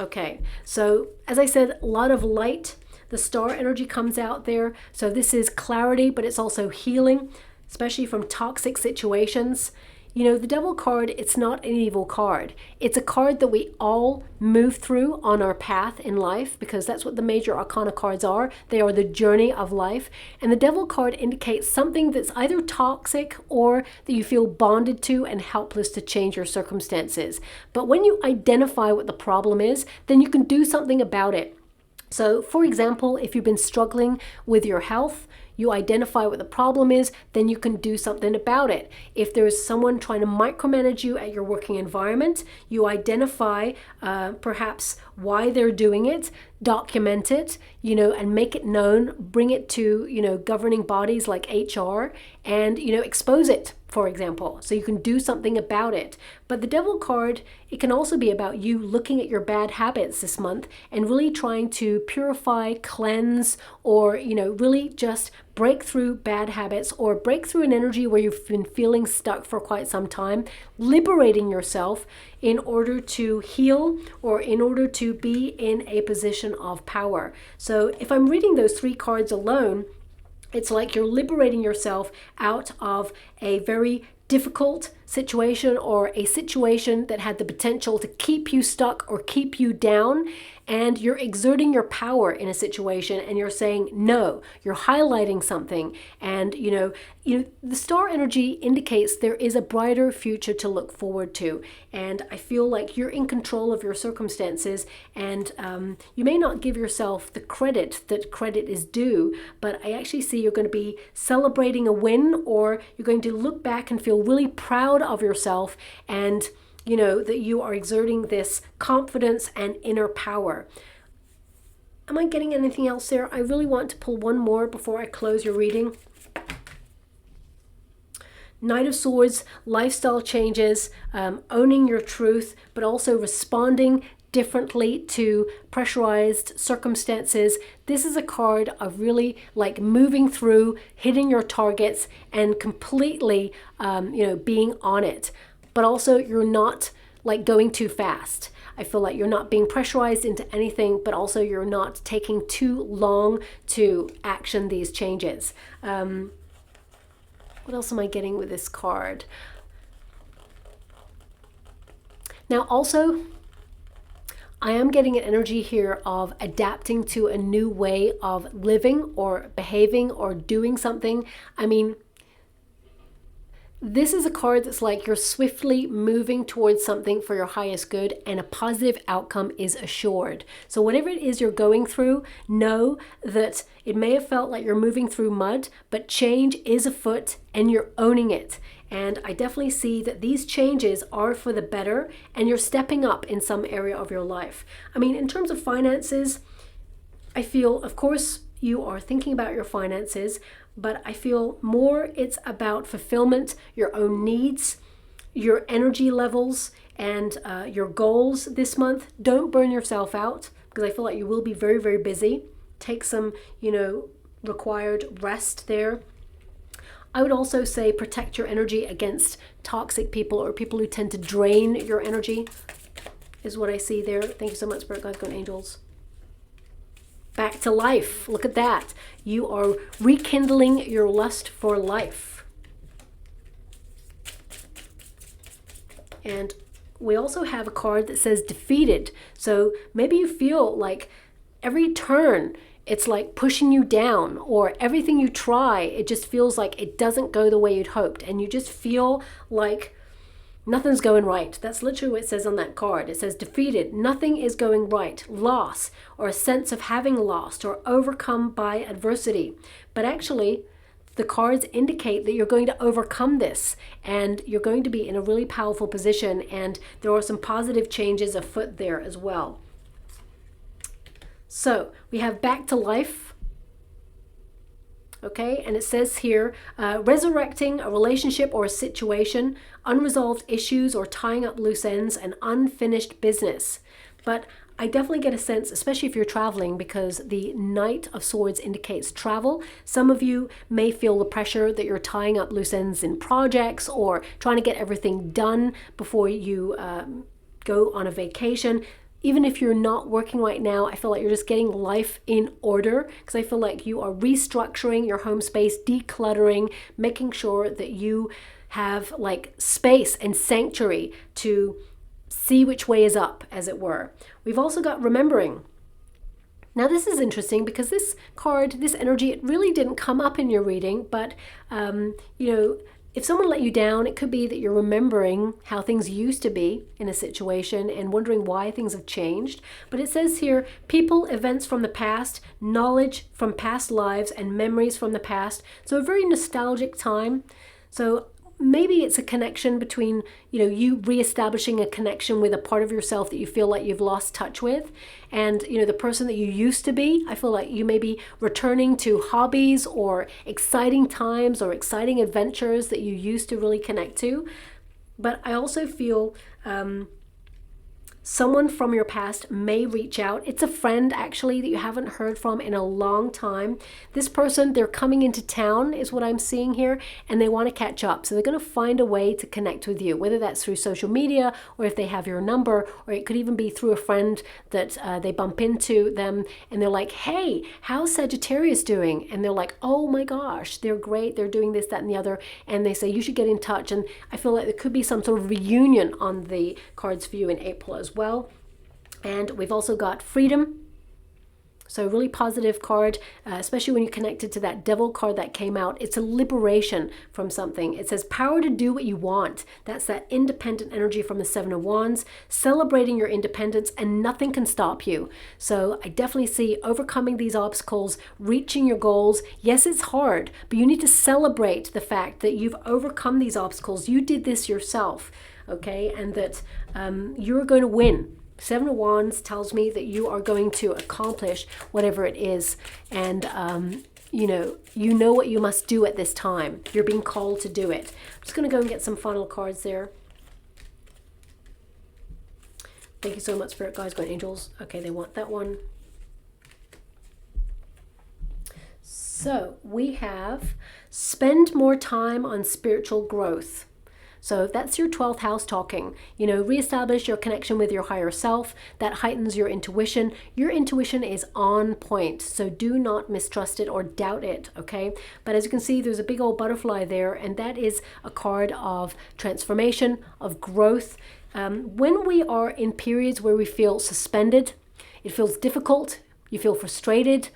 Okay, so as I said, a lot of light. The Star energy comes out there. So this is clarity, but it's also healing, especially from toxic situations. The Devil card, it's not an evil card. It's a card that we all move through on our path in life, because that's what the major arcana cards are. They are the journey of life. And the Devil card indicates something that's either toxic or that you feel bonded to and helpless to change your circumstances. But when you identify what the problem is, then you can do something about it. So, for example, if you've been struggling with your health, you identify what the problem is, then you can do something about it. If there's someone trying to micromanage you at your working environment, you identify perhaps why they're doing it. document it, you know, and make it known, bring it to, you know, governing bodies like HR, and, you know, expose it, for example, so you can do something about it. But the Devil card, it can also be about you looking at your bad habits this month and really trying to purify, cleanse, or, you know, really just break through bad habits or break through an energy where you've been feeling stuck for quite some time, liberating yourself in order to heal or in order to be in a position of power. So if I'm reading those 3 cards alone, it's like you're liberating yourself out of a very difficult situation or a situation that had the potential to keep you stuck or keep you down, and you're exerting your power in a situation and you're saying no, you're highlighting something, and you know the star energy indicates there is a brighter future to look forward to, and I feel like you're in control of your circumstances, and you may not give yourself the credit that credit is due, but I actually see you're going to be celebrating a win, or you're going to look back and feel really proud of yourself, and you know that you are exerting this confidence and inner power. Am I getting anything else there? I really want to pull one more before I close your reading. Knight of Swords, lifestyle changes, owning your truth, but also responding differently to pressurized circumstances. This is a card of really like moving through, hitting your targets, and completely, being on it. But also you're not like going too fast. I feel like you're not being pressurized into anything, but also you're not taking too long to action these changes. What else am I getting with this card? Now also, I am getting an energy here of adapting to a new way of living or behaving or doing something. I mean, this is a card that's like you're swiftly moving towards something for your highest good, and a positive outcome is assured. So whatever it is you're going through, know that it may have felt like you're moving through mud, but change is afoot and you're owning it. And I definitely see that these changes are for the better, and you're stepping up in some area of your life. I mean, in terms of finances, I feel, of course, you are thinking about your finances, but I feel more it's about fulfillment, your own needs, your energy levels, and your goals this month. Don't burn yourself out, because I feel like you will be very, very busy. Take some, required rest there. I would also say protect your energy against toxic people or people who tend to drain your energy, is what I see there. Thank you so much, Spirit Guides, Guardians, Angels. Back to life. Look at that. You are rekindling your lust for life. And we also have a card that says defeated. So maybe you feel like every turn it's like pushing you down, or everything you try, it just feels like it doesn't go the way you'd hoped, and you just feel like nothing's going right. That's literally what it says on that card. It says defeated, nothing is going right, loss, or a sense of having lost or overcome by adversity. But actually, the cards indicate that you're going to overcome this, and you're going to be in a really powerful position, and there are some positive changes afoot there as well. So we have back to life. Okay, and it says here, resurrecting a relationship or a situation, unresolved issues or tying up loose ends, and unfinished business. But I definitely get a sense, especially if you're traveling, because the Knight of Swords indicates travel. Some of you may feel the pressure that you're tying up loose ends in projects or trying to get everything done before you go on a vacation. Even if you're not working right now, I feel like you're just getting life in order, because I feel like you are restructuring your home space, decluttering, making sure that you have like space and sanctuary to see which way is up, as it were. We've also got remembering. Now this is interesting because this card, this energy, it really didn't come up in your reading, but if someone let you down, it could be that you're remembering how things used to be in a situation and wondering why things have changed. But it says here, people, events from the past, knowledge from past lives, and memories from the past. So a very nostalgic time. So maybe it's a connection between, you reestablishing a connection with a part of yourself that you feel like you've lost touch with. And, the person that you used to be, I feel like you may be returning to hobbies or exciting times or exciting adventures that you used to really connect to. But I also feel someone from your past may reach out. It's a friend actually that you haven't heard from in a long time. This person, they're coming into town is what I'm seeing here, and they want to catch up. So they're going to find a way to connect with you, whether that's through social media or if they have your number, or it could even be through a friend that they bump into them and they're like, hey, how's Sagittarius doing? And they're like, oh my gosh, they're great. They're doing this, that, and the other. And they say, you should get in touch. And I feel like there could be some sort of reunion on the cards for you in April as well. And we've also got freedom. So really positive card, especially when you're connected to that devil card that came out. It's a liberation from something. It says power to do what you want. That's that independent energy from the Seven of Wands, celebrating your independence, and nothing can stop you. So I definitely see overcoming these obstacles, reaching your goals. Yes, it's hard, but you need to celebrate the fact that you've overcome these obstacles. You did this yourself, okay? And that you're going to win. Seven of Wands tells me that you are going to accomplish whatever it is. And, you know what you must do at this time. You're being called to do it. I'm just going to go and get some final cards there. Thank you so much, Spirit Guides, Guardian Angels. Okay, they want that one. So we have spend more time on spiritual growth. So that's your 12th house talking. Reestablish your connection with your higher self. That heightens your intuition. Your intuition is on point, so do not mistrust it or doubt it, okay? But as you can see, there's a big old butterfly there, and that is a card of transformation, of growth. When we are in periods where we feel suspended, it feels difficult, you feel frustrated,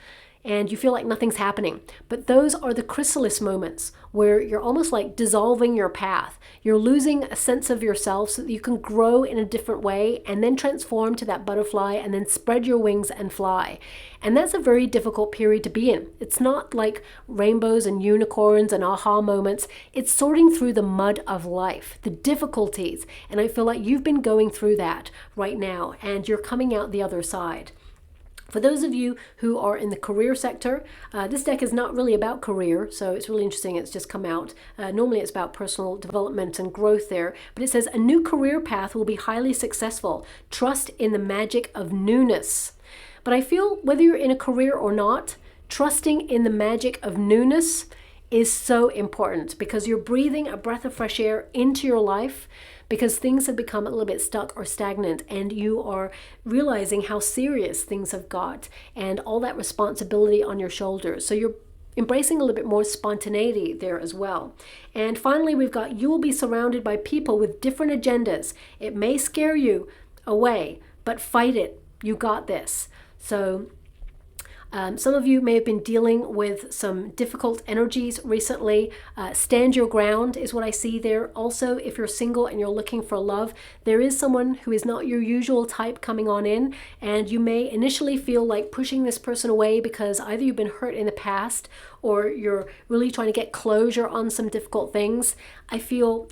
and you feel like nothing's happening. But those are the chrysalis moments where you're almost like dissolving your path. You're losing a sense of yourself so that you can grow in a different way and then transform to that butterfly and then spread your wings and fly. And that's a very difficult period to be in. It's not like rainbows and unicorns and aha moments. It's sorting through the mud of life, the difficulties. And I feel like you've been going through that right now and you're coming out the other side. For those of you who are in the career sector, this deck is not really about career, so it's really interesting. It's just come out. Normally it's about personal development and growth there, but it says a new career path will be highly successful. Trust in the magic of newness. But I feel whether you're in a career or not, trusting in the magic of newness is so important because you're breathing a breath of fresh air into your life, because things have become a little bit stuck or stagnant and you are realizing how serious things have got and all that responsibility on your shoulders. So you're embracing a little bit more spontaneity there as well. And finally, we've got you will be surrounded by people with different agendas. It may scare you away, but fight it. You got this. So some of you may have been dealing with some difficult energies recently. Stand your ground is what I see there. Also, if you're single and you're looking for love, there is someone who is not your usual type coming on in, and you may initially feel like pushing this person away because either you've been hurt in the past or you're really trying to get closure on some difficult things. I feel,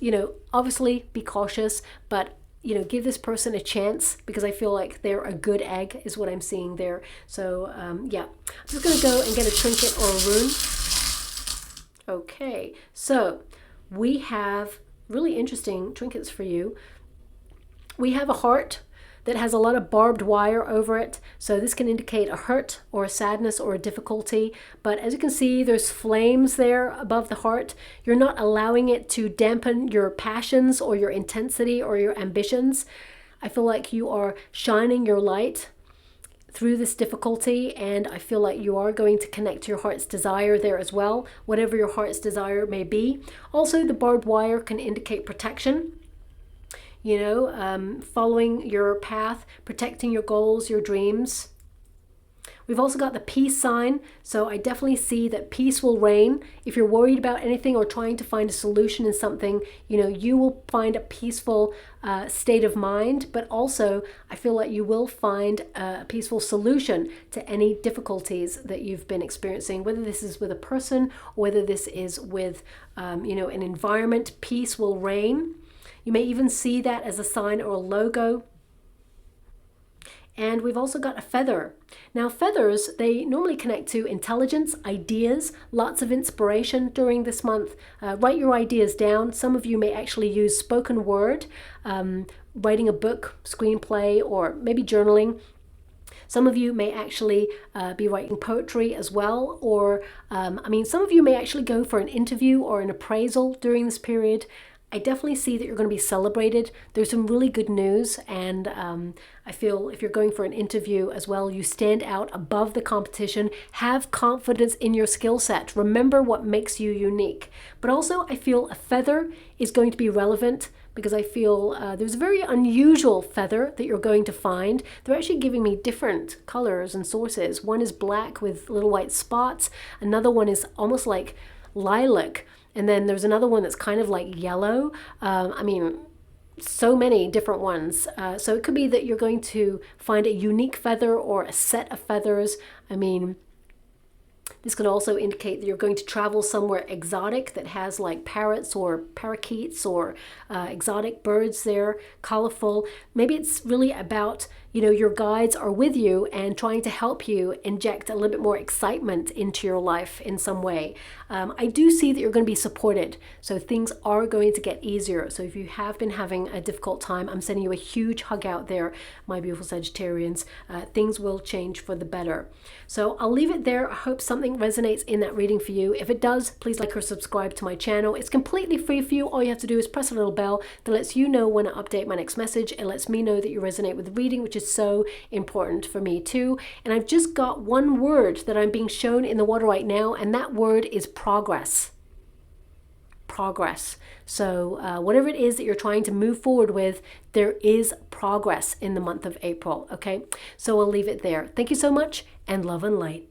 obviously be cautious, but give this person a chance because I feel like they're a good egg is what I'm seeing there. So yeah, I'm just going to go and get a trinket or a rune. Okay, so we have really interesting trinkets for you. We have a heart that has a lot of barbed wire over it. So this can indicate a hurt or a sadness or a difficulty. But as you can see, there's flames there above the heart. You're not allowing it to dampen your passions or your intensity or your ambitions. I feel like you are shining your light through this difficulty, and I feel like you are going to connect to your heart's desire there as well, whatever your heart's desire may be. Also, the barbed wire can indicate protection. Following your path, protecting your goals, your dreams. We've also got the peace sign, so I definitely see that peace will reign. If you're worried about anything or trying to find a solution in something, you know, you will find a peaceful state of mind, but also I feel like you will find a peaceful solution to any difficulties that you've been experiencing, whether this is with a person or whether this is with, you know, an environment. Peace will reign. You may even see that as a sign or a logo. And we've also got a feather. Now feathers, they normally connect to intelligence, ideas, lots of inspiration during this month. Write your ideas down. Some of you may actually use spoken word, writing a book, screenplay, or maybe journaling. Some of you may actually be writing poetry as well, or I mean, some of you may actually go for an interview or an appraisal during this period. I definitely see that you're going to be celebrated. There's some really good news, and I feel if you're going for an interview as well, you stand out above the competition. Have confidence in your skill set. Remember what makes you unique. But also, I feel a feather is going to be relevant because I feel there's a very unusual feather that you're going to find. They're actually giving me different colors and sources. One is black with little white spots. Another one is almost like lilac. And then there's another one that's kind of like yellow. I mean, so many different ones. So it could be that you're going to find a unique feather or a set of feathers. I mean, this could also indicate that you're going to travel somewhere exotic that has like parrots or parakeets or exotic birds there, colorful. Maybe it's really about, you know, your guides are with you and trying to help you inject a little bit more excitement into your life in some way. I do see that you're going to be supported, so things are going to get easier. So if you have been having a difficult time, I'm sending you a huge hug out there, my beautiful Sagittarians. Things will change for the better. So I'll leave it there. I hope something resonates in that reading for you. If it does, please like or subscribe to my channel. It's completely free for you. All you have to do is press a little bell that lets you know when I update my next message. It lets me know that you resonate with the reading, which is so important for me too. And I've just got one word that I'm being shown in the water right now, and that word is progress. Progress. So whatever it is that you're trying to move forward with, there is progress in the month of April. Okay, so I'll leave it there. Thank you so much, and love and light.